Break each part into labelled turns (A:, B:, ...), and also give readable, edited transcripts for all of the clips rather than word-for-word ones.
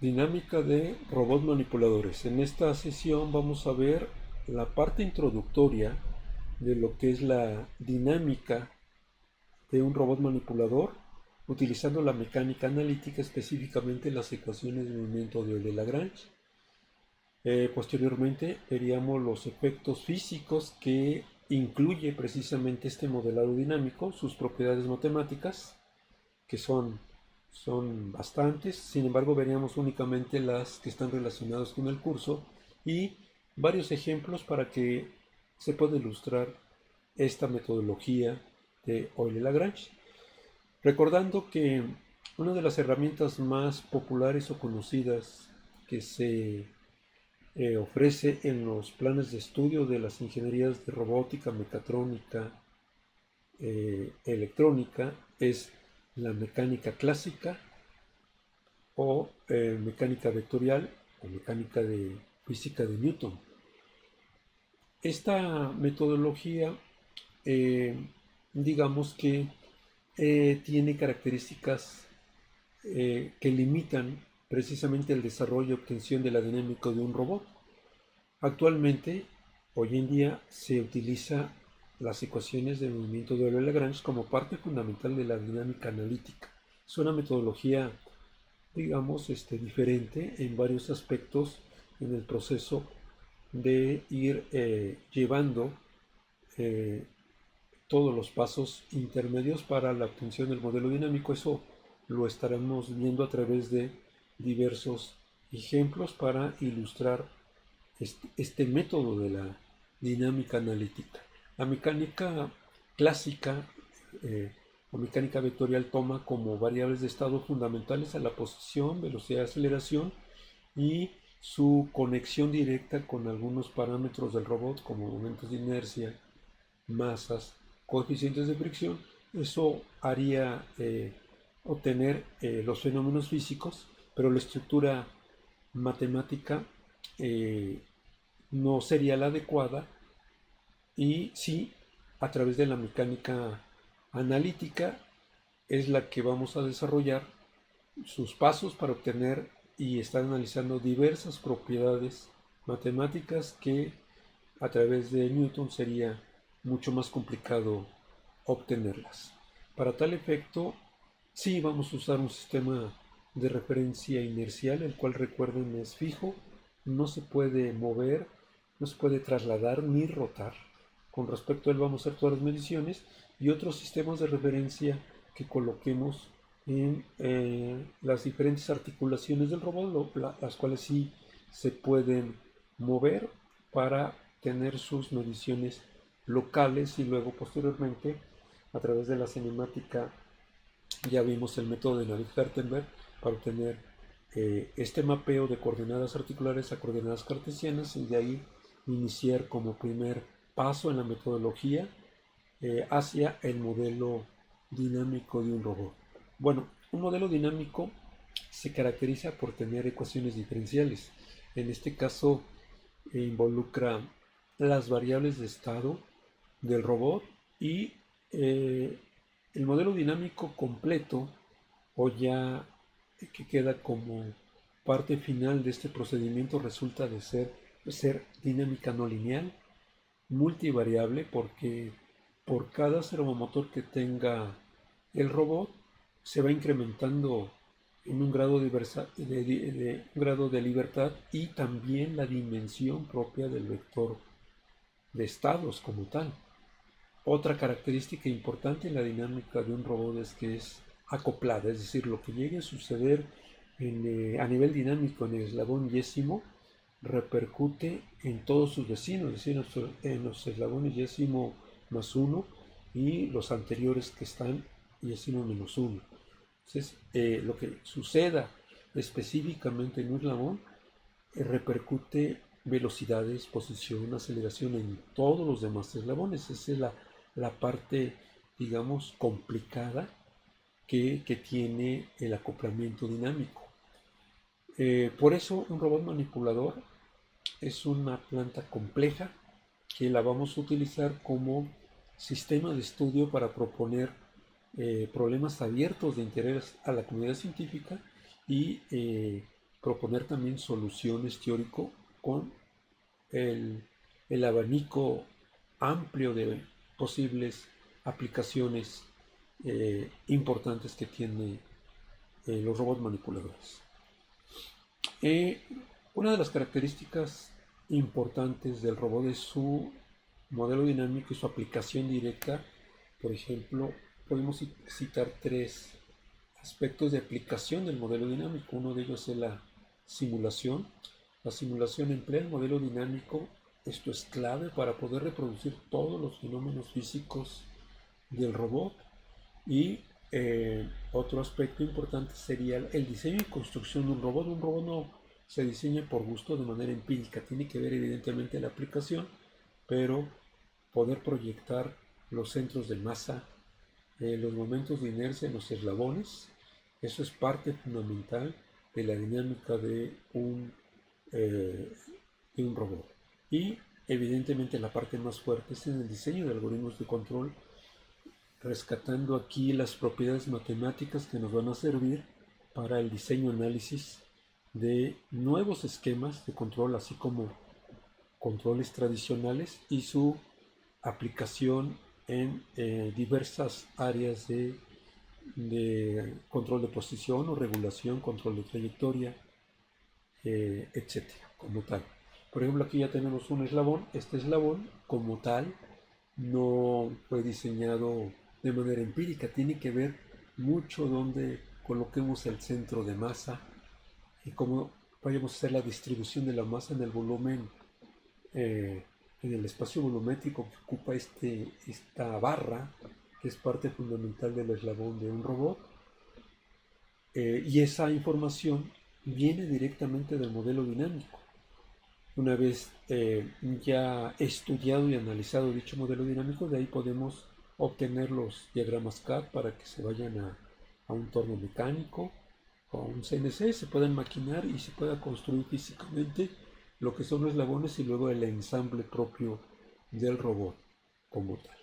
A: Dinámica de robots manipuladores. En esta sesión vamos a ver la parte introductoria de lo que es la dinámica de un robot manipulador utilizando la mecánica analítica, específicamente las ecuaciones de movimiento de Euler-Lagrange. Posteriormente veríamos los efectos físicos que incluye precisamente este modelado dinámico, sus propiedades matemáticas, que son bastantes. Sin embargo, veríamos únicamente las que están relacionadas con el curso y varios ejemplos para que se pueda ilustrar esta metodología de Euler-Lagrange. Recordando que una de las herramientas más populares o conocidas que se ofrece en los planes de estudio de las ingenierías de robótica, mecatrónica, electrónica es la mecánica clásica o mecánica vectorial o mecánica de física de Newton. Esta metodología, eh, digamos que tiene características que limitan precisamente el desarrollo y obtención de la dinámica de un robot. Actualmente, hoy en día, se utiliza las ecuaciones de movimiento de Euler-Lagrange como parte fundamental de la dinámica analítica. Es una metodología, digamos, diferente en varios aspectos en el proceso de ir llevando eh, todos los pasos intermedios para la obtención del modelo dinámico. Eso lo estaremos viendo a través de diversos ejemplos para ilustrar este método de la dinámica analítica. La mecánica clásica o mecánica vectorial toma como variables de estado fundamentales a la posición, velocidad de aceleración y su conexión directa con algunos parámetros del robot como momentos de inercia, masas, coeficientes de fricción. Eso haría obtener los fenómenos físicos, pero la estructura matemática eh, no sería la adecuada y sí, a través de la mecánica analítica es la que vamos a desarrollar sus pasos para obtener y estar analizando diversas propiedades matemáticas que a través de Newton sería mucho más complicado obtenerlas. Para tal efecto, sí vamos a usar un sistema de referencia inercial, el cual recuerden es fijo, no se puede mover, no se puede trasladar ni rotar. Con respecto a él vamos a hacer todas las mediciones y otros sistemas de referencia que coloquemos en las diferentes articulaciones del robot, las cuales sí se pueden mover para tener sus mediciones locales y luego posteriormente a través de la cinemática ya vimos el método de Navier-Sternberg para obtener este mapeo de coordenadas articulares a coordenadas cartesianas y de ahí iniciar como primer paso en la metodología hacia el modelo dinámico de un robot. Bueno, un modelo dinámico se caracteriza por tener ecuaciones diferenciales. En este caso involucra las variables de estado del robot y eh, el modelo dinámico completo o ya que queda como parte final de este procedimiento resulta de ser dinámica no lineal, multivariable, porque por cada servomotor que tenga el robot se va incrementando en un grado un grado de libertad y también la dimensión propia del vector de estados como tal. Otra característica importante en la dinámica de un robot es que es acoplada, es decir, lo que llegue a suceder a nivel dinámico en el eslabón yésimo repercute en todos sus vecinos, es decir, en los eslabones yésimo más uno y los anteriores que están yésimo menos uno. Entonces, lo que suceda específicamente en un eslabón repercute velocidades, posición, aceleración en todos los demás eslabones. Esa es la parte, digamos, complicada que tiene el acoplamiento dinámico. Por eso un robot manipulador es una planta compleja que la vamos a utilizar como sistema de estudio para proponer problemas abiertos de interés a la comunidad científica y proponer también soluciones teórico con el, el abanico amplio de posibles aplicaciones importantes que tiene los robots manipuladores. Eh, una de las características importantes del robot es su modelo dinámico y su aplicación directa. Por ejemplo, podemos citar tres aspectos de aplicación del modelo dinámico. Uno de ellos es la simulación. La simulación emplea el modelo dinámico. Esto es clave para poder reproducir todos los fenómenos físicos del robot. Y otro aspecto importante sería el diseño y construcción de un robot. Un robot no se diseña por gusto de manera empírica. Tiene que ver evidentemente la aplicación, pero poder proyectar los centros de masa, los momentos de inercia en los eslabones, eso es parte fundamental de la dinámica de un robot. Y evidentemente la parte más fuerte es en el diseño de algoritmos de control, rescatando aquí las propiedades matemáticas que nos van a servir para el diseño y análisis de nuevos esquemas de control, así como controles tradicionales y su aplicación en diversas áreas de control de posición o regulación, control de trayectoria, etcétera, como tal. Por ejemplo, aquí ya tenemos un eslabón. Este eslabón, como tal, no fue diseñado de manera empírica. Tiene que ver mucho donde coloquemos el centro de masa y cómo vayamos a hacer la distribución de la masa en el volumen, en el espacio volumétrico que ocupa esta barra, que es parte fundamental del eslabón de un robot. Y esa información viene directamente del modelo dinámico. Una vez ya estudiado y analizado dicho modelo dinámico, de ahí podemos obtener los diagramas CAD para que se vayan a un torno mecánico o a un CNC, se puedan maquinar y se pueda construir físicamente lo que son los eslabones y luego el ensamble propio del robot como tal.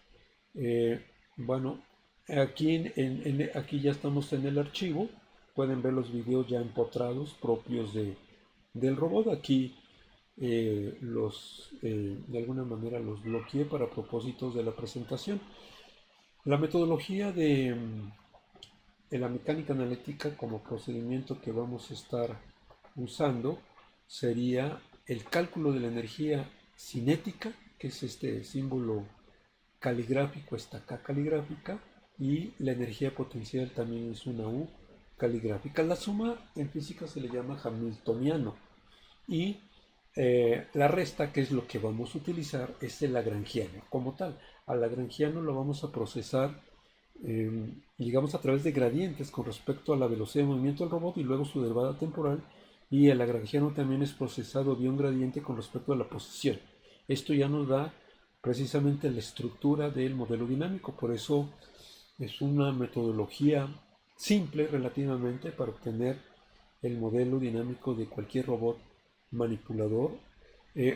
A: Bueno, aquí ya estamos en el archivo. Pueden ver los videos ya empotrados propios del robot. Aquí de alguna manera los bloqueé para propósitos de la presentación. La metodología de la mecánica analítica como procedimiento que vamos a estar usando sería el cálculo de la energía cinética, que es este símbolo caligráfico, esta K caligráfica, y la energía potencial también es una U caligráfica. La suma en física se le llama hamiltoniano y la resta, que es lo que vamos a utilizar, es el lagrangiano como tal. Al lagrangiano lo vamos a procesar, digamos, a través de gradientes con respecto a la velocidad de movimiento del robot y luego su derivada temporal. Y el lagrangiano también es procesado vía un gradiente con respecto a la posición. Esto ya nos da precisamente la estructura del modelo dinámico. Por eso es una metodología simple relativamente para obtener el modelo dinámico de cualquier robot manipulador.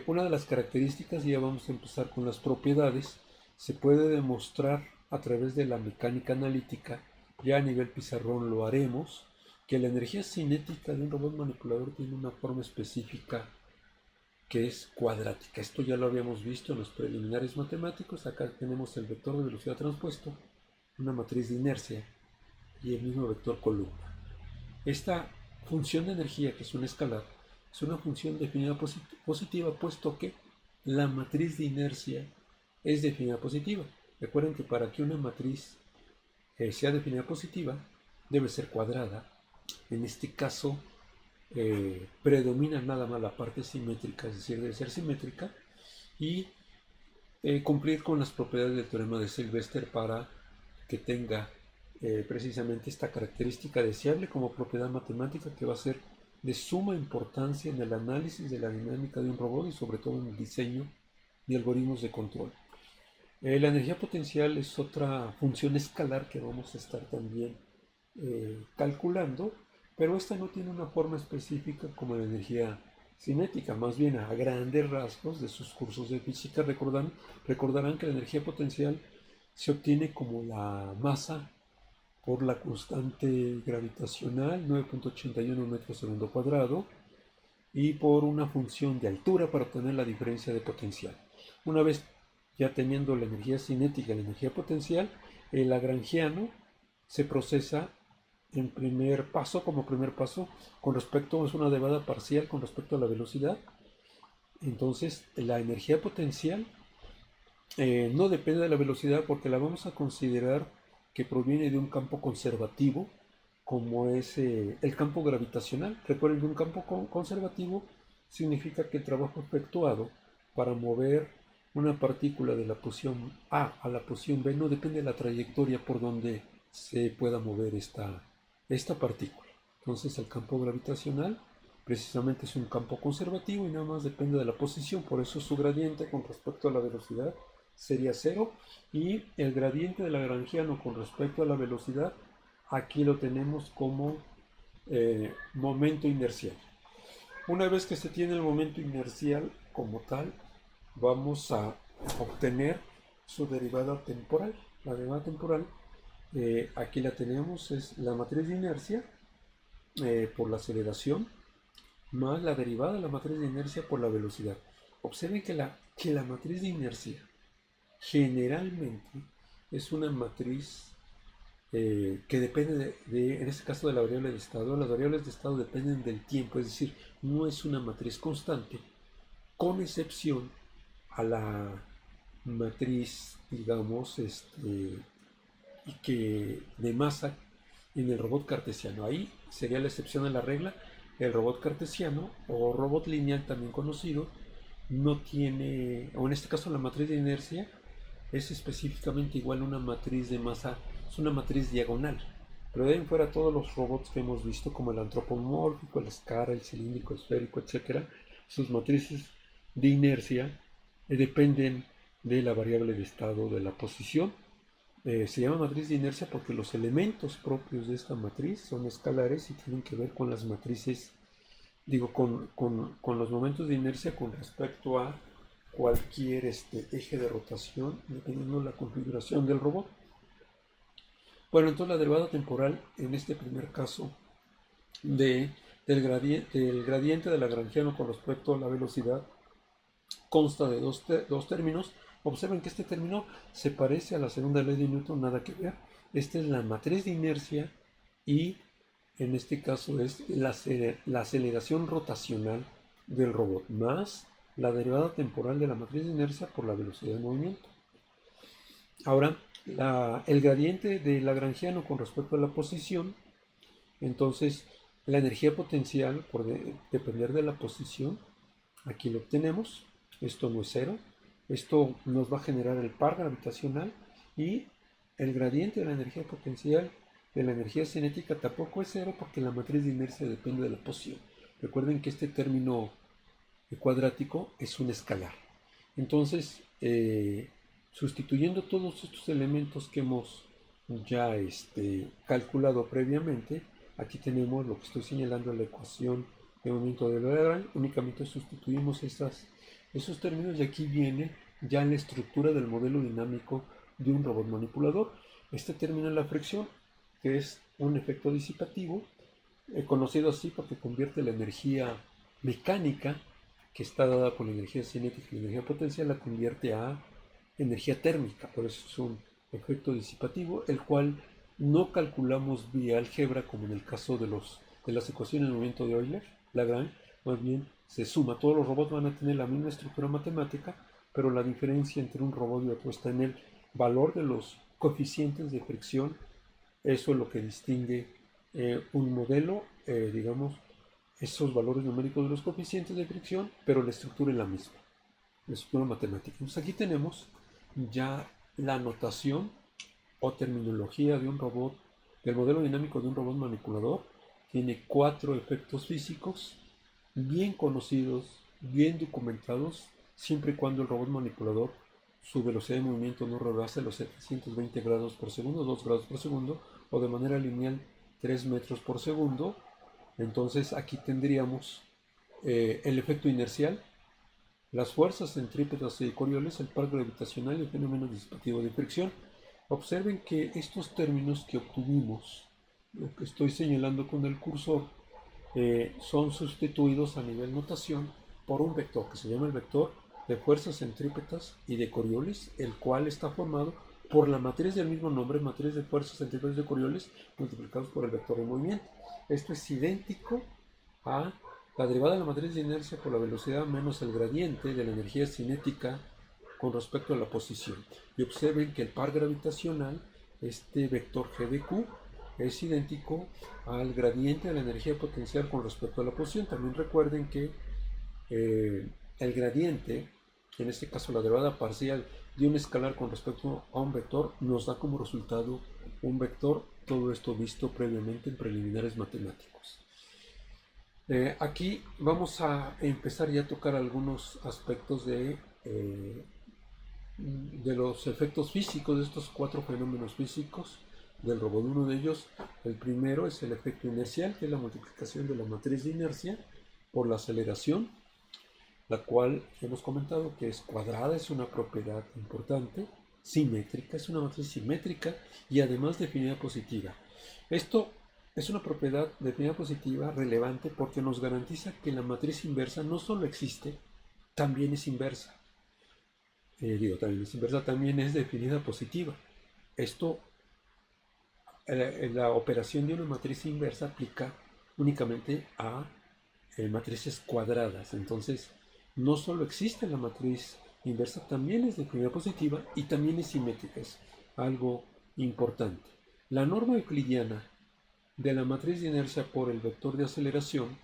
A: Una de las características, y ya vamos a empezar con las propiedades, se puede demostrar a través de la mecánica analítica, ya a nivel pizarrón lo haremos, que la energía cinética de un robot manipulador tiene una forma específica que es cuadrática. Esto ya lo habíamos visto en los preliminares matemáticos. Acá tenemos el vector de velocidad transpuesto, una matriz de inercia y el mismo vector columna. Esta función de energía, que es un escalar, es una función definida positiva, puesto que la matriz de inercia es definida positiva. Recuerden que para que una matriz sea definida positiva, debe ser cuadrada. En este caso, predomina nada más la parte simétrica, es decir, debe ser simétrica y cumplir con las propiedades del teorema de Sylvester para que tenga precisamente esta característica deseable como propiedad matemática que va a ser de suma importancia en el análisis de la dinámica de un robot y sobre todo en el diseño de algoritmos de control. La energía potencial es otra función escalar que vamos a estar también calculando, pero esta no tiene una forma específica como la energía cinética, más bien a grandes rasgos de sus cursos de física recordarán que la energía potencial se obtiene como la masa por la constante gravitacional 9.81 metros segundo cuadrado y por una función de altura para obtener la diferencia de potencial. Una vez ya teniendo la energía cinética y la energía potencial, el lagrangiano se procesa en como primer paso, con respecto, es una derivada parcial con respecto a la velocidad. Entonces, la energía potencial no depende de la velocidad porque la vamos a considerar que proviene de un campo conservativo, como es el campo gravitacional. Recuerden que un campo conservativo significa que el trabajo efectuado para mover una partícula de la posición A la posición B no depende de la trayectoria por donde se pueda mover esta partícula. Entonces el campo gravitacional precisamente es un campo conservativo y nada más depende de la posición, por eso su gradiente con respecto a la velocidad sería cero, y el gradiente de lagrangiano con respecto a la velocidad aquí lo tenemos como momento inercial. Una vez que se tiene el momento inercial como tal, vamos a obtener su derivada temporal. La derivada temporal, aquí la tenemos, es la matriz de inercia por la aceleración más la derivada de la matriz de inercia por la velocidad. Observen que la matriz de inercia generalmente es una matriz que depende en este caso, de la variable de estado. Las variables de estado dependen del tiempo, es decir, no es una matriz constante, con excepción a la matriz, digamos, y que de masa en el robot cartesiano. Ahí sería la excepción a la regla. El robot cartesiano o robot lineal también conocido no tiene, o en este caso la matriz de inercia es específicamente igual a una matriz de masa, es una matriz diagonal. Pero de ahí en fuera todos los robots que hemos visto, como el antropomórfico, el escara, el cilíndrico, esférico, etcétera, sus matrices de inercia dependen de la variable de estado de la posición. Se llama matriz de inercia porque los elementos propios de esta matriz son escalares y tienen que ver con las matrices, digo, con los momentos de inercia con respecto a cualquier eje de rotación, dependiendo de la configuración del robot. Bueno, entonces la derivada temporal en este primer caso del gradiente de lagrangiano con respecto a la velocidad consta de dos términos. Observen que este término se parece a la segunda ley de Newton, nada que ver. Esta es la matriz de inercia y en este caso es la aceleración rotacional del robot más la derivada temporal de la matriz de inercia por la velocidad de movimiento. Ahora, el gradiente de lagrangiano con respecto a la posición, entonces la energía potencial por depender de la posición, aquí lo obtenemos. Esto no es cero. Esto nos va a generar el par gravitacional y el gradiente de la energía potencial de la energía cinética tampoco es cero porque la matriz de inercia depende de la posición. Recuerden que este término cuadrático es un escalar. Entonces, sustituyendo todos estos elementos que hemos ya calculado previamente, aquí tenemos lo que estoy señalando en la ecuación de movimiento de Lagrange. Únicamente sustituimos esos términos y aquí viene ya la estructura del modelo dinámico de un robot manipulador. Este término es la fricción, que es un efecto disipativo, conocido así porque convierte la energía mecánica que está dada por la energía cinética y la energía potencial, la convierte a energía térmica. Por eso es un efecto disipativo, el cual no calculamos vía álgebra como en el caso de las ecuaciones de movimiento de Euler-Lagrange. Más bien se suma. Todos los robots van a tener la misma estructura matemática, pero la diferencia entre un robot y otro está en el valor de los coeficientes de fricción. Eso es lo que distingue un modelo, digamos, esos valores numéricos de los coeficientes de fricción, pero la estructura es la misma, la estructura matemática. Entonces aquí tenemos ya la notación o terminología de un robot, del modelo dinámico de un robot manipulador. Tiene 4 efectos físicos bien conocidos, bien documentados, siempre y cuando el robot manipulador, su velocidad de movimiento no rebase los 720 grados por segundo, 2 grados por segundo, o de manera lineal 3 metros por segundo. Entonces aquí tendríamos el efecto inercial, las fuerzas centrípetas y corioles, el par gravitacional y el fenómeno disipativo de fricción. Observen que estos términos que obtuvimos, lo que estoy señalando con el cursor, son sustituidos a nivel notación por un vector que se llama el vector de fuerzas centrípetas y de Coriolis, el cual está formado por la matriz del mismo nombre, matriz de fuerzas centrípetas y de Coriolis, multiplicados por el vector de movimiento. Esto es idéntico a la derivada de la matriz de inercia por la velocidad menos el gradiente de la energía cinética con respecto a la posición. Y observen que el par gravitacional, este vector G de Q, es idéntico al gradiente de la energía potencial con respecto a la posición. También recuerden que el gradiente, en este caso la derivada parcial de un escalar con respecto a un vector, nos da como resultado un vector, todo esto visto previamente en preliminares matemáticos. Aquí vamos a empezar ya a tocar algunos aspectos de los efectos físicos de estos cuatro fenómenos físicos del robot. Uno de ellos, el primero, es el efecto inercial, que es la multiplicación de la matriz de inercia por la aceleración, la cual hemos comentado que es cuadrada, es una propiedad importante, simétrica, es una matriz simétrica y además definida positiva. Esto es una propiedad definida positiva relevante porque nos garantiza que la matriz inversa no solo existe, también es inversa. También es inversa, también es definida positiva. Esto, la operación de una matriz inversa aplica únicamente a matrices cuadradas. Entonces, no solo existe la matriz inversa, también es definida positiva y también es simétrica. Es algo importante. La norma euclidiana de la matriz de inercia por el vector de aceleración,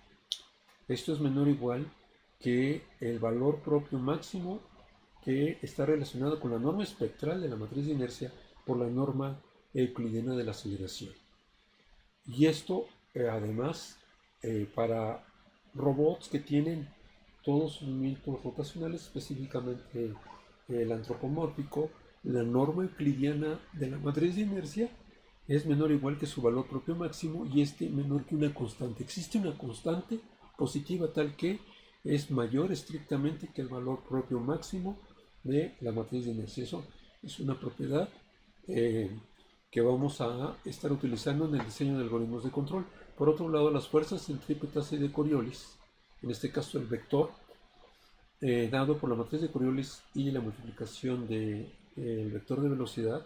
A: esto es menor o igual que el valor propio máximo que está relacionado con la norma espectral de la matriz de inercia por la norma euclidiana de la aceleración. Y esto, además, para robots que tienen todos sus movimientos rotacionales, específicamente el antropomórfico, la norma euclidiana de la matriz de inercia es menor o igual que su valor propio máximo y este menor que una constante. Existe una constante positiva tal que es mayor estrictamente que el valor propio máximo de la matriz de inercia. Eso es una propiedad que vamos a estar utilizando en el diseño de algoritmos de control. Por otro lado, las fuerzas centrípetas y de Coriolis, en este caso el vector, dado por la matriz de Coriolis y la multiplicación del vector de velocidad,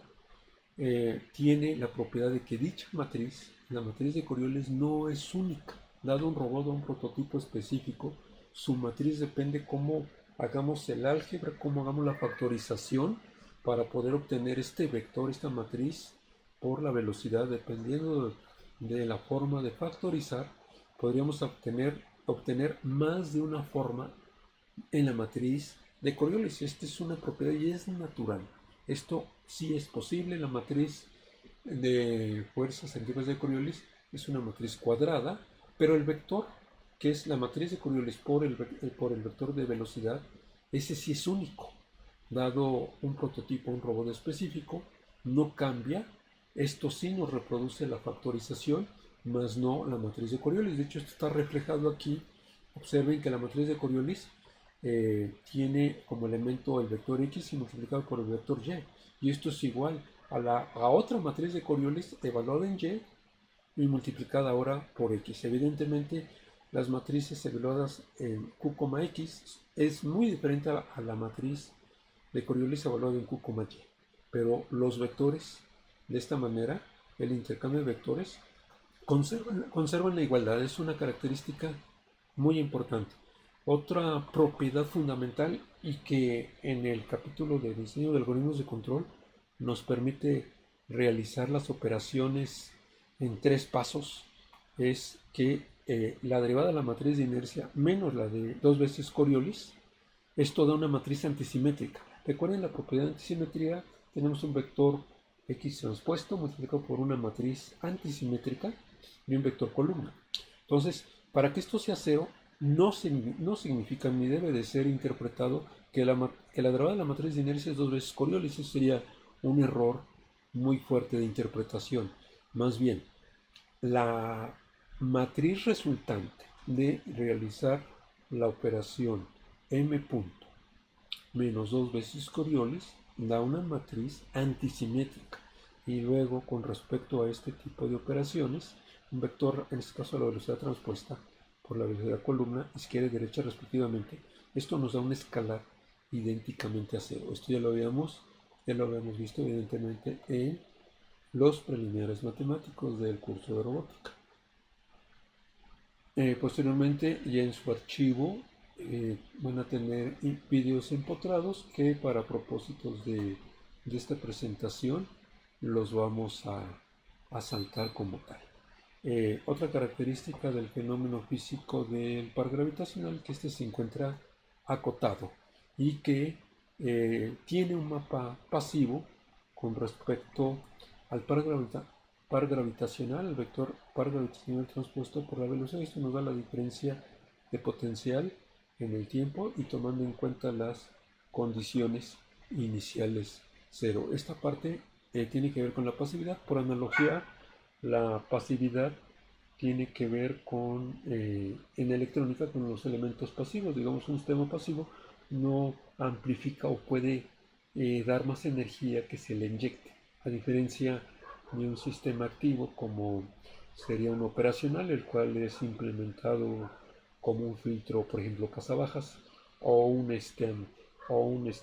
A: tiene la propiedad de que dicha matriz, la matriz de Coriolis, no es única. Dado un robot o un prototipo específico, su matriz depende cómo hagamos el álgebra, cómo hagamos la factorización para poder obtener este vector, esta matriz, por la velocidad. Dependiendo de la forma de factorizar, podríamos obtener más de una forma en la matriz de Coriolis. Esta es una propiedad y es natural. Esto sí es posible. La matriz de fuerzas centrípetas de Coriolis es una matriz cuadrada, pero el vector, que es la matriz de Coriolis por el vector de velocidad, ese sí es único. Dado un prototipo, un robot específico, no cambia. Esto sí nos reproduce la factorización, más no la matriz de Coriolis. De hecho, esto está reflejado aquí. Observen que la matriz de Coriolis tiene como elemento el vector X y multiplicado por el vector Y. Y esto es igual a otra matriz de Coriolis evaluada en Y y multiplicada ahora por X. Evidentemente, las matrices evaluadas en Q,X es muy diferente a la matriz de Coriolis evaluada en Q, Y. Pero los vectores, de esta manera, el intercambio de vectores, conservan la igualdad. Es una característica muy importante. Otra propiedad fundamental y que en el capítulo de diseño de algoritmos de control nos permite realizar las operaciones en 3 pasos es que la derivada de la matriz de inercia menos la de 2 veces Coriolis, esto da una matriz antisimétrica. Recuerden la propiedad de antisimetría, tenemos un vector X transpuesto multiplicado por una matriz antisimétrica y un vector columna. Entonces, para que esto sea cero, no significa ni debe de ser interpretado que la derivada de la matriz de inercia es 2 veces Coriolis. Eso sería un error muy fuerte de interpretación. Más bien, la matriz resultante de realizar la operación m punto menos 2 veces Coriolis da una matriz antisimétrica. y luego con respecto a este tipo de operaciones, un vector, en este caso la velocidad transpuesta por la velocidad columna, izquierda y derecha respectivamente, esto nos da un escalar idénticamente a cero. Esto ya lo habíamos visto evidentemente en los preliminares matemáticos del curso de robótica. Posteriormente, ya en su archivo, van a tener vídeos empotrados que para propósitos de esta presentación los vamos a saltar como tal. Otra característica del fenómeno físico del par gravitacional, que este se encuentra acotado y que tiene un mapa pasivo con respecto al par gravitacional, el vector par gravitacional transpuesto por la velocidad. Esto nos da la diferencia de potencial en el tiempo y tomando en cuenta las condiciones iniciales cero. Esta parte tiene que ver con la pasividad. Por analogía, la pasividad tiene que ver con, en electrónica, con los elementos pasivos. Digamos, un sistema pasivo no amplifica o puede dar más energía que se le inyecte, a diferencia de un sistema activo como sería un operacional, el cual es implementado como un filtro, por ejemplo, cazabajas, o un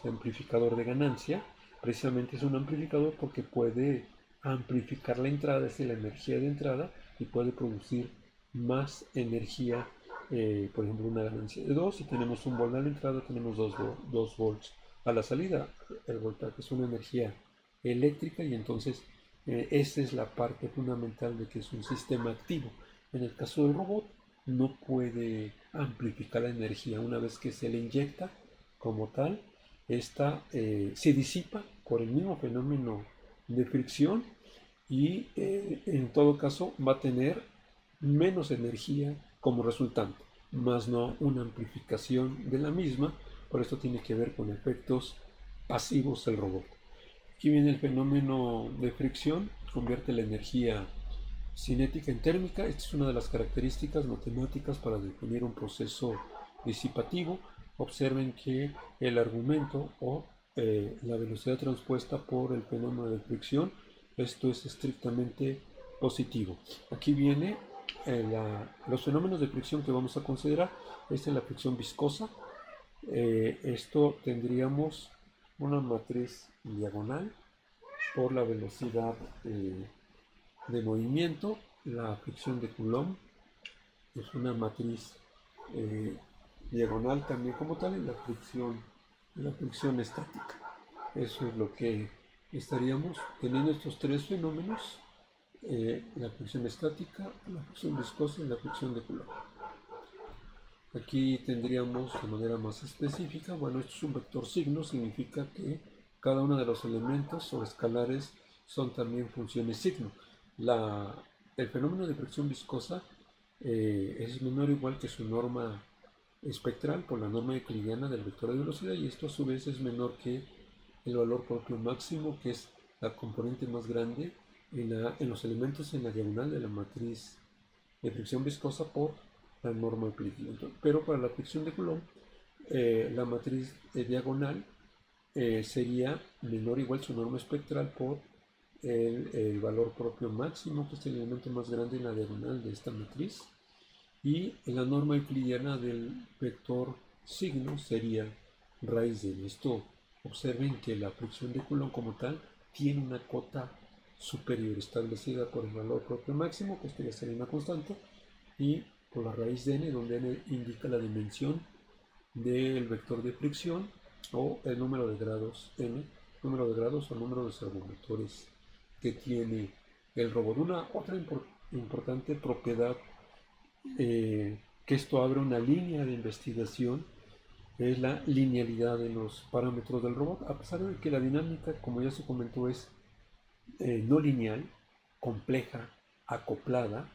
A: amplificador de ganancia. Precisamente es un amplificador porque puede amplificar la entrada, es la energía de entrada, y puede producir más energía, por ejemplo, una ganancia de 2. Si tenemos un volt a la entrada, tenemos 2 volts a la salida. El voltaje es una energía eléctrica y entonces esa es la parte fundamental de que es un sistema activo. En el caso del robot, no puede amplificar la energía. Una vez que se le inyecta como tal, esta se disipa por el mismo fenómeno de fricción y en todo caso va a tener menos energía como resultante, más no una amplificación de la misma. Por esto tiene que ver con efectos pasivos el robot. Aquí viene el fenómeno de fricción, convierte la energía cinética en térmica. Esta es una de las características matemáticas para definir un proceso disipativo. Observen que el argumento o la velocidad transpuesta por el fenómeno de fricción, esto es estrictamente positivo. Aquí viene los fenómenos de fricción que vamos a considerar. Esta es la fricción viscosa. Esto tendríamos una matriz diagonal por la velocidad de movimiento. La fricción de Coulomb es una matriz diagonal también como tal, y la fricción estática. Eso es lo que estaríamos teniendo, estos tres fenómenos: la fricción estática, la fricción viscosa y la fricción de Coulomb. Aquí tendríamos de manera más específica, bueno, esto es un vector signo, significa que cada uno de los elementos o escalares son también funciones signo. El fenómeno de fricción viscosa es menor o igual que su norma espectral por la norma euclidiana del vector de velocidad, y esto a su vez es menor que el valor propio máximo, que es la componente más grande en los elementos en la diagonal de la matriz de fricción viscosa por la norma euclidiana. Pero para la fricción de Coulomb, la matriz diagonal sería menor o igual su norma espectral por el valor propio máximo, que es el elemento más grande en la diagonal de esta matriz, y la norma euclidiana del vector signo sería raíz de esto. Observen que la fricción de Coulomb como tal tiene una cota superior establecida por el valor propio máximo, que esto ya sería una constante, y por la raíz de n, donde n indica la dimensión del vector de fricción o el número de grados n, número de grados o número de servomotores que tiene el robot. Otra importante propiedad que esto abre una línea de investigación es la linealidad de los parámetros del robot, a pesar de que la dinámica, como ya se comentó, es no lineal, compleja, acoplada.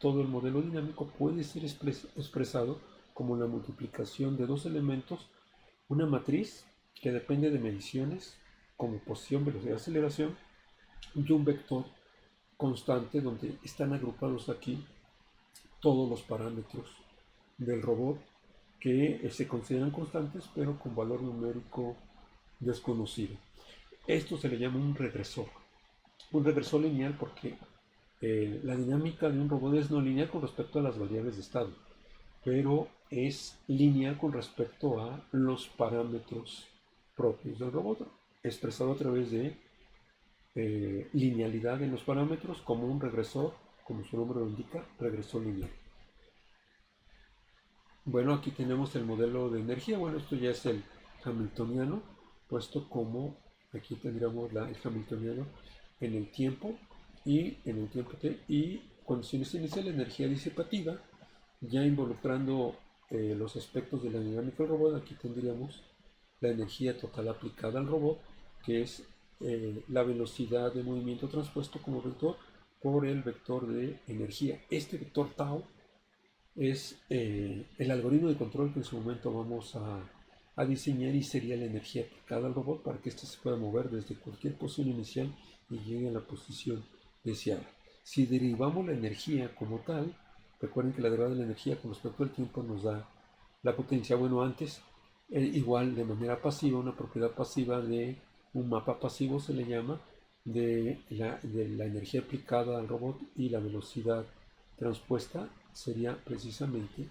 A: Todo el modelo dinámico puede ser expresado como la multiplicación de dos elementos, una matriz que depende de mediciones como posición, velocidad, aceleración, y un vector constante donde están agrupados aquí todos los parámetros del robot que se consideran constantes pero con valor numérico desconocido. Esto se le llama un regresor. un regresor lineal porque la dinámica de un robot es no lineal con respecto a las variables de estado, pero es lineal con respecto a los parámetros propios del robot, expresado a través de linealidad en los parámetros como un regresor, como su nombre lo indica, regresor lineal. Bueno, aquí tenemos el modelo de energía. Bueno, esto ya es el hamiltoniano, puesto como aquí tendríamos el hamiltoniano en el tiempo y en el tiempo t y condiciones iniciales, energía disipativa, ya involucrando los aspectos de la dinámica del robot. Aquí tendríamos la energía total aplicada al robot, que es la velocidad de movimiento transpuesto como vector por el vector de energía. Este vector tau es el algoritmo de control que en su momento vamos a diseñar, y sería la energía aplicada al robot para que éste se pueda mover desde cualquier posición inicial y llegue a la posición deseada. Si derivamos la energía como tal, recuerden que la derivada de la energía con respecto al tiempo nos da la potencia. Bueno, antes, igual de manera pasiva, una propiedad pasiva de un mapa pasivo se le llama, de la energía aplicada al robot y la velocidad transpuesta sería precisamente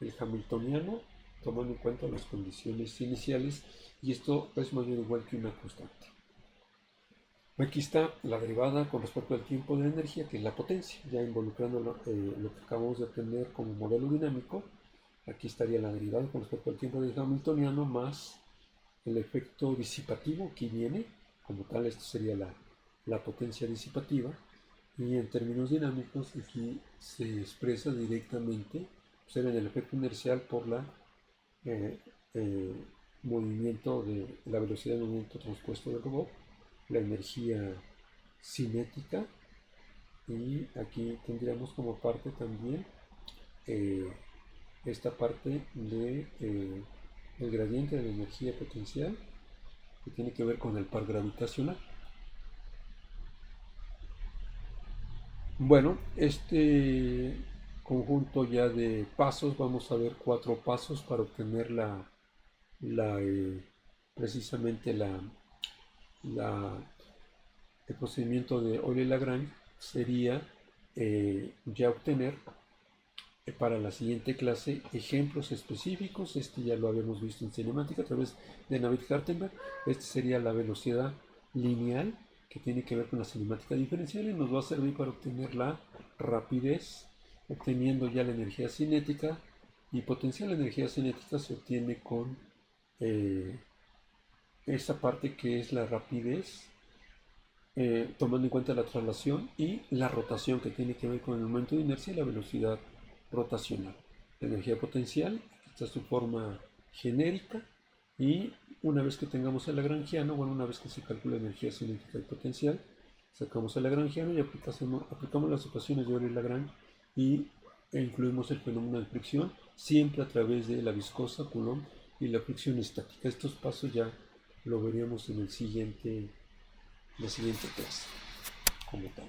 A: el hamiltoniano, tomando en cuenta las condiciones iniciales, y esto es más bien igual que una constante. Aquí está la derivada con respecto al tiempo de la energía, que es la potencia, ya involucrando lo que acabamos de aprender como modelo dinámico. Aquí estaría la derivada con respecto al tiempo del hamiltoniano más el efecto disipativo que viene, como tal, esto sería la potencia disipativa. Y en términos dinámicos, aquí se expresa directamente, en el efecto inercial por la movimiento de la velocidad de movimiento transpuesto del robot, la energía cinética, y aquí tendríamos como parte también esta parte de el gradiente de la energía potencial, que tiene que ver con el par gravitacional. Bueno, este conjunto ya de pasos, vamos a ver 4 pasos para obtener precisamente el procedimiento de Euler-Lagrange. Sería ya obtener para la siguiente clase ejemplos específicos. Este ya lo habíamos visto en cinemática a través de Navier-Hartenberg. Este sería la velocidad lineal, que tiene que ver con la cinemática diferencial, y nos va a servir para obtener la rapidez, obteniendo ya la energía cinética y potencial. La energía cinética se obtiene con esa parte que es la rapidez, tomando en cuenta la traslación y la rotación, que tiene que ver con el momento de inercia y la velocidad rotacional. La energía potencial, esta es su forma genérica, y una vez que tengamos el lagrangiano, bueno, una vez que se calcula energía cinética y potencial, sacamos el lagrangiano y aplicamos las ecuaciones de Euler-Lagrange e incluimos el fenómeno de fricción, siempre a través de la viscosa, Coulomb, y la fricción estática. Estos pasos ya lo veríamos en la siguiente clase como tal.